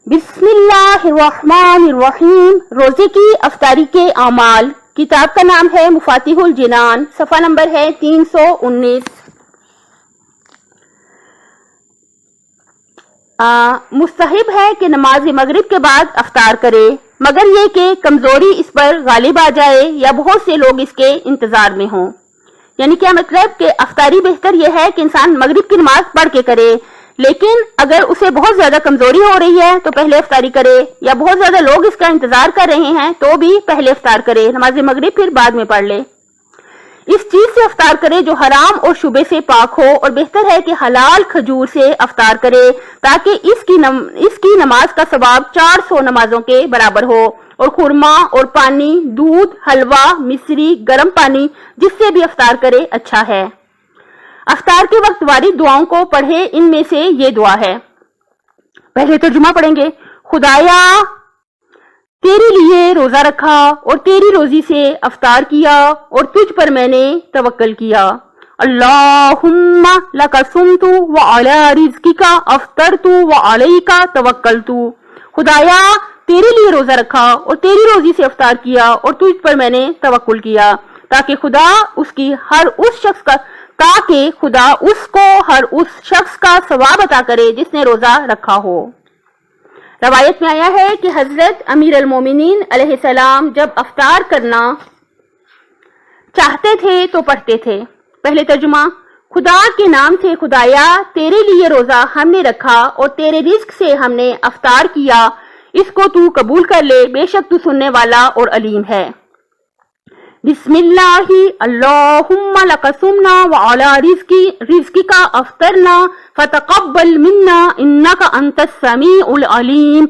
بسم اللہ الرحمن الرحیم۔ روزے کی افطاری کے اعمال۔ کتاب کا نام ہے مفاتیح الجنان، صفحہ نمبر ہے 319۔ مستحب ہے کہ نماز مغرب کے بعد افطار کرے، مگر یہ کہ کمزوری اس پر غالب آ جائے یا بہت سے لوگ اس کے انتظار میں ہوں۔ یعنی کیا مطلب کہ افطاری بہتر یہ ہے کہ انسان مغرب کی نماز پڑھ کے کرے، لیکن اگر اسے بہت زیادہ کمزوری ہو رہی ہے تو پہلے افطاری کرے، یا بہت زیادہ لوگ اس کا انتظار کر رہے ہیں تو بھی پہلے افطار کرے، نماز مغرب پھر بعد میں پڑھ لے۔ اس چیز سے افطار کرے جو حرام اور شبہ سے پاک ہو، اور بہتر ہے کہ حلال کھجور سے افطار کرے تاکہ اس کی نماز کا ثواب 400 نمازوں کے برابر ہو، اور خورما اور پانی، دودھ، حلوہ، مصری، گرم پانی جس سے بھی افطار کرے اچھا ہے۔ افطار کے وقت وارد دعاؤں کو پڑھے، ان میں سے یہ دعا ہے۔ پہلے ترجمہ پڑھیں گے۔ خدایا تیرے لیے روزہ رکھا اور تیری روزی سے افطار کیا، اور تجھ پر میں نے توکل کیا۔ اللہم لک صمت وعلی رزقک افطرت وعلیک توکلت۔ خدایا تیرے لیے روزہ رکھا اور تیری روزی سے افطار کیا، اور تجھ پر میں نے توکل کیا، تاکہ خدا اس کو ہر اس شخص کا ثواب عطا کرے جس نے روزہ رکھا ہو۔ روایت میں آیا ہے کہ حضرت امیر المومنین علیہ السلام جب افطار کرنا چاہتے تھے تو پڑھتے تھے۔ پہلے ترجمہ۔ خدا کے نام سے خدایا تیرے لیے روزہ ہم نے رکھا اور تیرے رزق سے ہم نے افطار کیا، اس کو تو قبول کر لے، بے شک تو سننے والا اور علیم ہے۔ بسم اللہ اللہم لک صمنا وعلی رزقک افطرنا فتقبل منا انک انت السمیع العلیم۔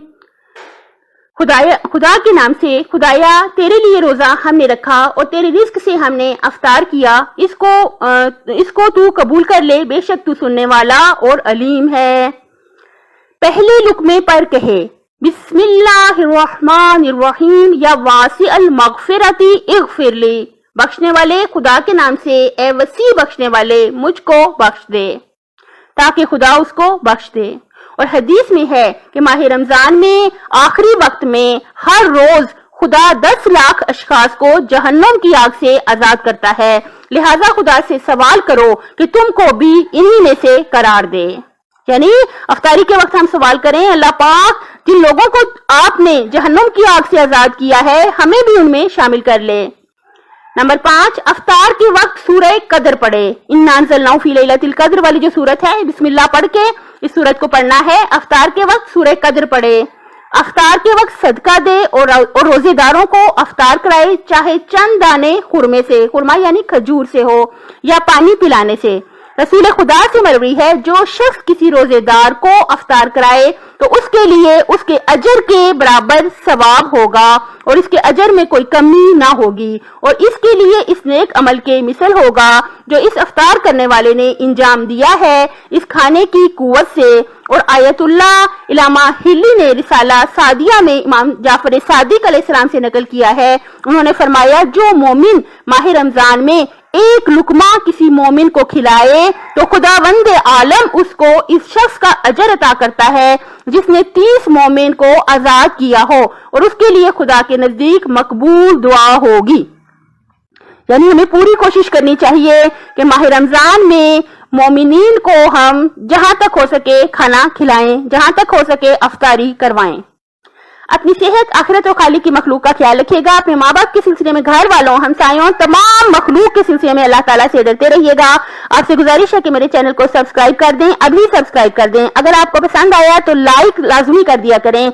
خدا کے نام سے خدایا تیرے لیے روزہ ہم نے رکھا اور تیرے رزق سے ہم نے افطار کیا، اس کو تو قبول کر لے، بے شک تو سننے والا اور علیم ہے۔ پہلے لقمے پر کہے بسم اللہ الرحمن الرحیم یا واسع المغفرت اغفر لی، بخشنے والے خدا کے نام سے اے وسیع بخشنے والے مجھ کو بخش دے، تاکہ خدا اس کو بخش دے۔ اور حدیث میں ہے کہ ماہ رمضان میں آخری وقت میں ہر روز خدا 10 لاکھ اشخاص کو جہنم کی آگ سے آزاد کرتا ہے، لہذا خدا سے سوال کرو کہ تم کو بھی انہی میں سے قرار دے۔ یعنی افطاری کے وقت ہم سوال کریں اللہ پاک جن لوگوں کو آپ نے جہنم کی آگ سے آزاد کیا ہے ہمیں بھی ان میں شامل کر لے۔ نمبر 5، افطار کے وقت سورہ قدر پڑھے۔ انا انزلناہ فی لیلۃ القدر والی جو سورت ہے، بسم اللہ پڑھ کے اس سورت کو پڑھنا ہے۔ افطار کے وقت سورہ قدر پڑھے۔ افطار کے وقت صدقہ دے اور روزے داروں کو افطار کرائے، چاہے چند دانے خرمے سے، خرما یعنی کھجور سے ہو، یا پانی پلانے سے۔ رسول خدا سے مروی ہے جو شخص کسی روزے دار کو افطار کرائے تو اس کے لیے اس کے اجر کے برابر ثواب ہوگا، اور اس کے اجر میں کوئی کمی نہ ہوگی، اور اس کے لیے اس نیک عمل کے مثل ہوگا جو اس افطار کرنے والے نے انجام دیا ہے اس کھانے کی قوت سے۔ اور آیت اللہ علامہ ہلی نے رسالہ سعدیہ میں امام جعفر صادق علیہ السلام سے نقل کیا ہے، انہوں نے فرمایا جو مومن ماہ رمضان میں ایک لقمہ کسی مومن کو کھلائے تو خداوند عالم اس کو اس شخص کا اجر عطا کرتا ہے جس نے 30 مومن کو آزاد کیا ہو، اور اس کے لیے خدا کے نزدیک مقبول دعا ہوگی۔ یعنی ہمیں پوری کوشش کرنی چاہیے کہ ماہ رمضان میں مومنین کو ہم جہاں تک ہو سکے کھانا کھلائیں، جہاں تک ہو سکے افطاری کروائیں۔ اپنی صحت، آخرت اور خالق کی مخلوق کا خیال رکھیے گا۔ اپنے ماں باپ کے سلسلے میں، گھر والوں، ہمسایوں، تمام مخلوق کے سلسلے میں اللہ تعالیٰ سے ڈرتے رہیے گا۔ آپ سے گزارش ہے کہ میرے چینل کو سبسکرائب کر دیں، ابھی سبسکرائب کر دیں۔ اگر آپ کو پسند آیا تو لائک لازمی کر دیا کریں،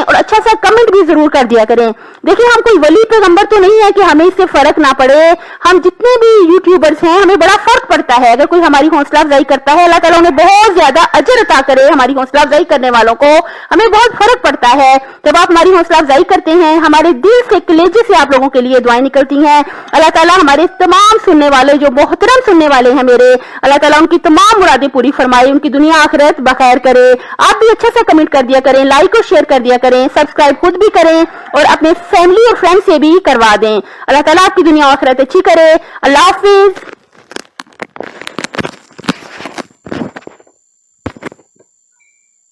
اور اچھا سا کمنٹ بھی ضرور کر دیا کریں۔ دیکھیں ہم کوئی ولی پیغمبر تو نہیں ہے کہ ہمیں اس سے فرق نہ پڑے۔ ہم جتنے بھی یوٹیوبرز ہیں ہمیں بڑا فرق پڑتا ہے، اگر کوئی ہماری حوصلہ افزائی کرتا ہے اللہ تعالیٰ انہیں بہت زیادہ اجر عطا کرے، ہماری حوصلہ افزائی کرنے والوں کو ہمیں بہت فرق پڑتا ہے جب آپ ہماری حوصلہ افزائی کرتے ہیں، ہمارے دل سے کلیجے سے آپ لوگوں کے لیے دعائیں نکلتی ہیں۔ اللہ تعالیٰ ہمارے تمام سننے والے جو محترم سننے والے ہیں میرے، اللہ تعالیٰ ان کی تمام مرادیں پوری فرمائے، ان کی دنیا آخرت بخیر کرے۔ آپ بھی اچھا سا کمنٹ کر دیا کریں، لائک اور شیئر کر دیا کریں، سبسکرائب خود بھی کریں اور اپنے فیملی اور فرینڈ سے بھی کروا دیں۔ اللہ تعالیٰ آپ کی دنیا آخرت اچھی کرے۔ اللہ حافظ۔